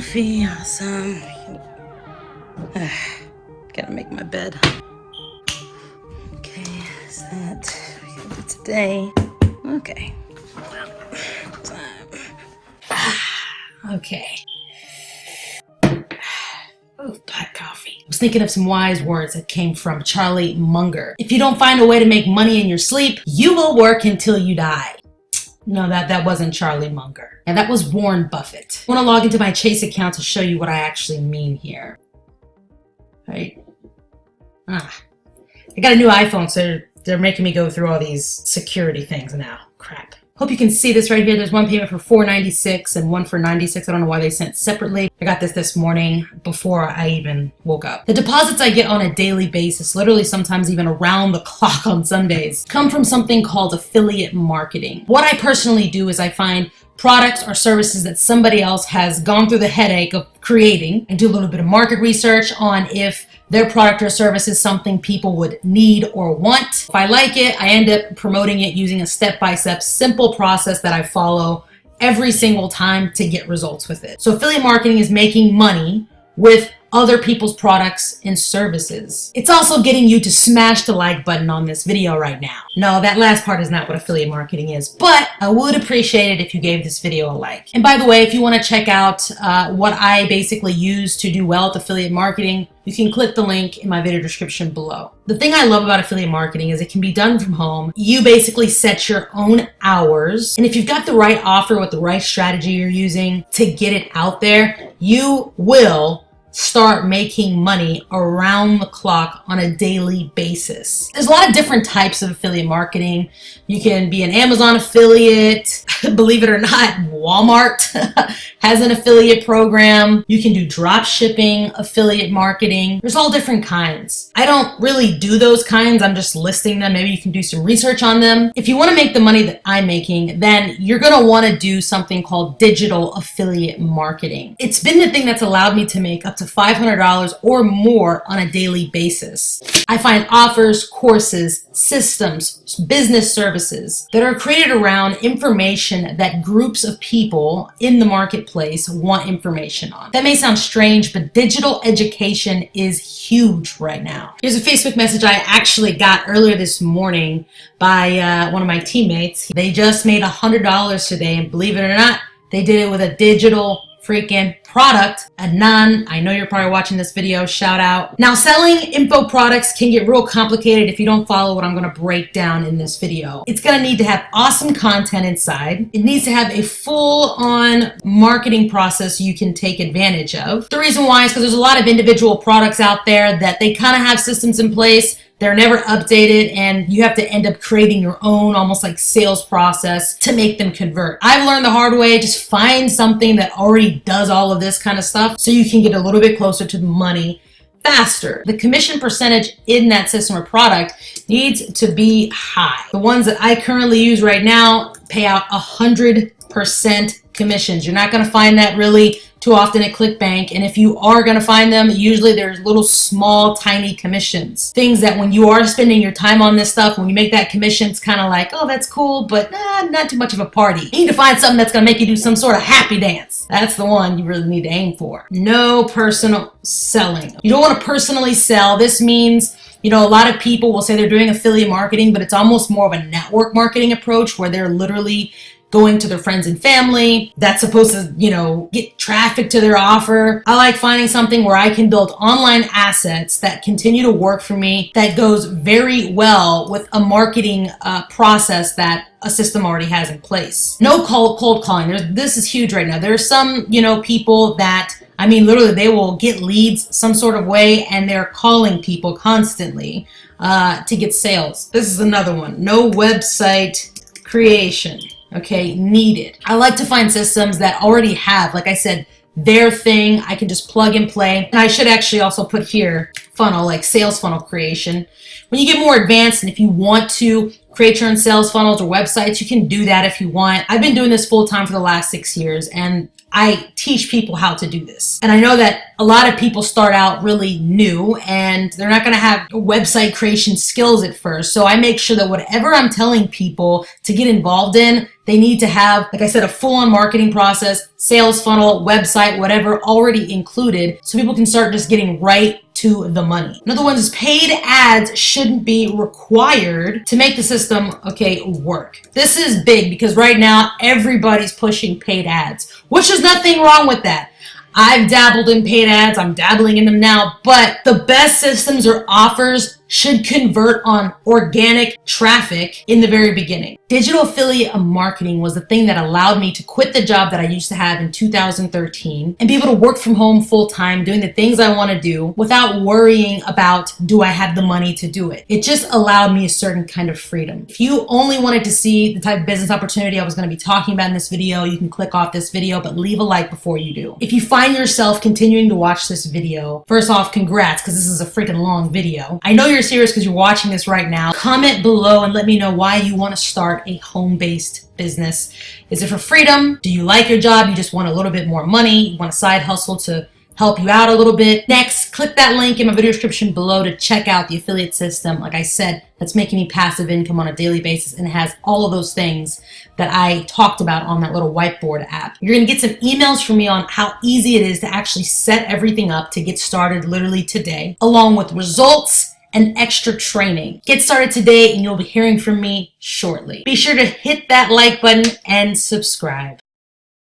coffee, awesome. Gotta make my bed. Okay, is that we gotta do today? Okay. Time. Okay. Oh, black coffee. I was thinking of some wise words that came from Charlie Munger. If you don't find a way to make money in your sleep, you will work until you die. No, that wasn't Charlie Munger. And that was Warren Buffett. I want to log into my Chase account to show you what I actually mean here. Right? I got a new iPhone, so they're making me go through all these security things now. Crap. Hope you can see this right here. There's one payment for $4.96 and one for $96. I don't know why they sent separately. I got this morning before I even woke up. The deposits I get on a daily basis, literally sometimes even around the clock on Sundays, come from something called affiliate marketing. What I personally do is I find products or services that somebody else has gone through the headache of creating and do a little bit of market research on if their product or service is something people would need or want. If I like it, I end up promoting it using a step-by-step simple process that I follow every single time to get results with it. So affiliate marketing is making money with other people's products and services. It's also getting you to smash the like button on this video right now. No, that last part is not what affiliate marketing is, but I would appreciate it if you gave this video a like. And by the way, if you want to check out what I basically use to do well with affiliate marketing, you can click the link in my video description below. The thing I love about affiliate marketing is it can be done from home. You basically set your own hours. And if you've got the right offer with the right strategy you're using to get it out there, you will start making money around the clock on a daily basis. There's a lot of different types of affiliate marketing. You can be an Amazon affiliate. Believe it or not, Walmart has an affiliate program. You can do drop shipping affiliate marketing. There's all different kinds. I don't really do those kinds. I'm just listing them. Maybe you can do some research on them. If you want to make the money that I'm making, then you're going to want to do something called digital affiliate marketing. It's been the thing that's allowed me to make up to $500 or more on a daily basis. I find offers, courses, systems, business services that are created around information that groups of people in the marketplace want information on. That may sound strange, but digital education is huge right now. Here's a Facebook message I actually got earlier this morning by one of my teammates. They just made $100 today, and believe it or not, they did it with a digital freaking product. Adnan, I know you're probably watching this video, shout out. Now, selling info products can get real complicated if you don't follow what I'm going to break down in this video. It's going to need to have awesome content inside. It needs to have a full-on marketing process you can take advantage of. The reason why is because there's a lot of individual products out there that they kind of have systems in place. They're never updated, and you have to end up creating your own almost like sales process to make them convert. I've learned the hard way, just find something that already does all of this kind of stuff so you can get a little bit closer to the money faster. The commission percentage in that system or product needs to be high. The ones that I currently use right now pay out 100% commissions. You're not going to find that really too often at ClickBank, and if you are going to find them, usually there's little small tiny commissions, things that when you are spending your time on this stuff, when you make that commission, it's kind of like, oh, that's cool, but not too much of a party. You need to find something that's going to make you do some sort of happy dance. That's the one you really need to aim for. No personal selling. You don't want to personally sell. This means, you know, a lot of people will say they're doing affiliate marketing, but it's almost more of a network marketing approach where they're literally going to their friends and family that's supposed to, you know, get traffic to their offer. I like finding something where I can build online assets that continue to work for me, that goes very well with a marketing process that a system already has in place. No cold calling. This is huge right now. There are some, you know, people that, I mean, literally they will get leads some sort of way and they're calling people constantly to get sales. This is another one. No website creation. Okay, needed. I like to find systems that already have, like I said, their thing. I can just plug and play. And I should actually also put here funnel, like sales funnel creation. When you get more advanced and if you want to create your own sales funnels or websites, you can do that if you want. I've been doing this full time for the last 6 years, and I teach people how to do this. And I know that a lot of people start out really new and they're not going to have website creation skills at first. So I make sure that whatever I'm telling people to get involved in, they need to have, like I said, a full-on marketing process, sales funnel, website, whatever already included, so people can start just getting right to the money. Another one is paid ads shouldn't be required to make the system, work. This is big because right now everybody's pushing paid ads, which is nothing wrong with that. I've dabbled in paid ads, I'm dabbling in them now, but the best systems or offers should convert on organic traffic in the very beginning. Digital affiliate marketing was the thing that allowed me to quit the job that I used to have in 2013 and be able to work from home full time doing the things I want to do without worrying about, do I have the money to do it? It just allowed me a certain kind of freedom. If you only wanted to see the type of business opportunity I was going to be talking about in this video, you can click off this video, but leave a like before you do. If you find yourself continuing to watch this video, first off, congrats, because this is a freaking long video. I know you're serious because you're watching this right now. Comment below and let me know why you want to start a home-based business. Is it for freedom? Do you like your job? You just want a little bit more money? You want a side hustle to help you out a little bit? Next, click that link in my video description below to check out the affiliate system. Like I said, that's making me passive income on a daily basis and it has all of those things that I talked about on that little whiteboard app. You're gonna get some emails from me on how easy it is to actually set everything up to get started literally today, along with results and extra training. Get started today and you'll be hearing from me shortly. Be sure to hit that like button and subscribe.